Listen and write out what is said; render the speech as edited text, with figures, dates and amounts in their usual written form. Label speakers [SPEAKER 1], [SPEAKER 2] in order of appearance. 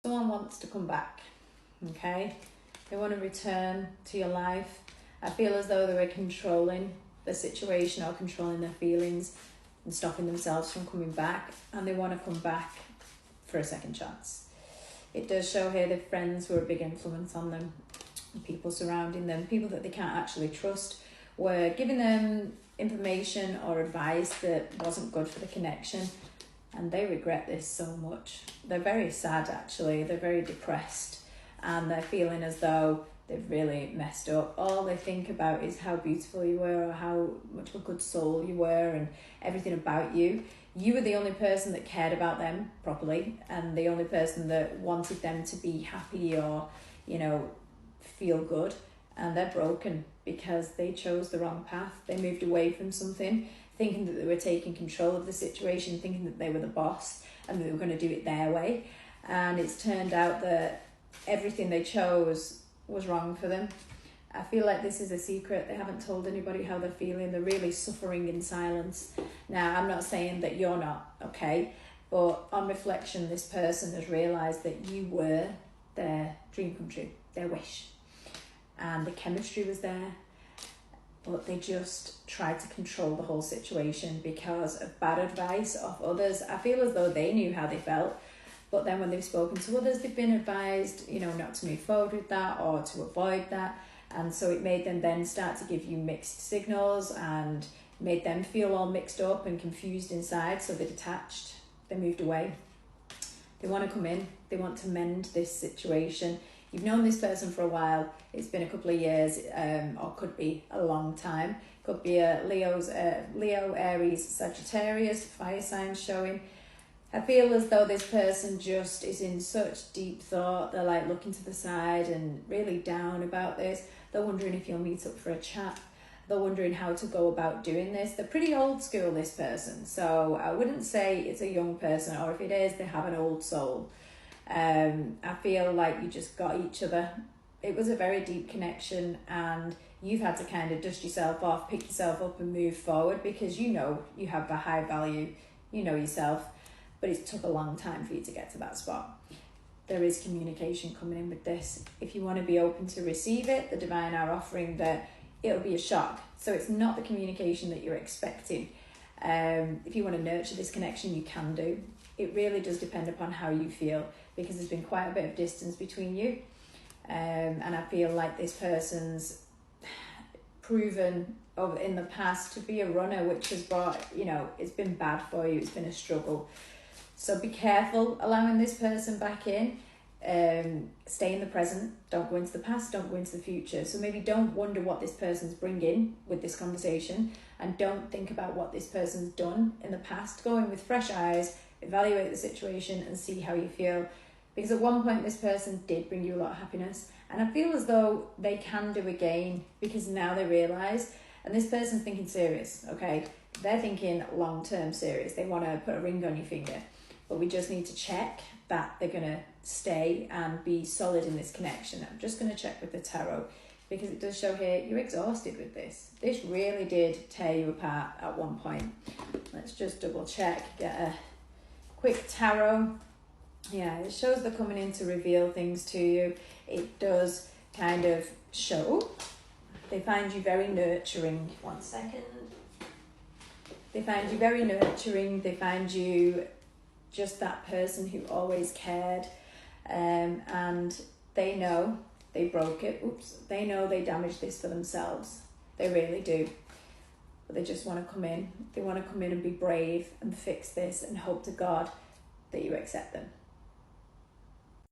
[SPEAKER 1] someone wants to come back, okay? They want to return to your life. I feel as though they were controlling the situation or controlling their feelings and stopping themselves from coming back, and they want to come back for a second chance. It does show here that friends were a big influence on them, people surrounding them, people that they can't actually trust, were giving them information or advice that wasn't good for the connection, and they regret this so much. They're very sad, actually. They're very depressed, and they're feeling as though they've really messed up. All they think about is how beautiful you were, or how much of a good soul you were, and everything about you. You were the only person that cared about them properly, and the only person that wanted them to be happy or, feel good. And they're broken because they chose the wrong path. They moved away from something, thinking that they were taking control of the situation, thinking that they were the boss and they were going to do it their way. And it's turned out that everything they chose was wrong for them. I feel like this is a secret. They haven't told anybody how they're feeling. They're really suffering in silence. Now, I'm not saying that you're not, okay? But on reflection, this person has realised that you were their dream come true, their wish. And the chemistry was there, but they just tried to control the whole situation because of bad advice of others. I feel as though they knew how they felt, but then when they've spoken to others, they've been advised, not to move forward with that or to avoid that. And so it made them then start to give you mixed signals and made them feel all mixed up and confused inside. So they detached, they moved away. They want to come in, they want to mend this situation. You've known this person for a while. It's been a couple of years, or could be a long time. Could be a Leo, Aries, Sagittarius, fire signs showing. I feel as though this person just is in such deep thought. They're like looking to the side and really down about this. They're wondering if you'll meet up for a chat. They're wondering how to go about doing this. They're pretty old school, this person. So I wouldn't say it's a young person, or if it is, they have an old soul. I feel like you just got each other. It was a very deep connection, and you've had to kind of dust yourself off, pick yourself up and move forward because you have a high value, yourself, but it took a long time for you to get to that spot. There is communication coming in with this. If you want to be open to receive it, the Divine are offering that it'll be a shock. So it's not the communication that you're expecting. If you want to nurture this connection, you can do. It really does depend upon how you feel, because there's been quite a bit of distance between you. And I feel like this person's proven in the past to be a runner, which has brought, it's been bad for you. It's been a struggle. So be careful allowing this person back in. Stay in the present. Don't go into the past. Don't go into the future. So maybe don't wonder what this person's bringing with this conversation, and don't think about what this person's done in the past. Go in with fresh eyes, evaluate the situation and see how you feel. Because at one point this person did bring you a lot of happiness, and I feel as though they can do again, because now they realise, and this person's thinking serious, okay? They're thinking long-term serious. They want to put a ring on your finger, but we just need to check that they're going to stay and be solid in this connection. I'm just going to check with the tarot, because it does show here you're exhausted with this. This really did tear you apart at one point. Let's just double check, get a quick tarot. Yeah, it shows they're coming in to reveal things to you. It does kind of show they find you very nurturing. One second. They find you very nurturing. They find you just that person who always cared. And they know they broke it. They know they damaged this for themselves. They really do. But they just want to come in. They want to come in and be brave and fix this and hope to God that you accept them.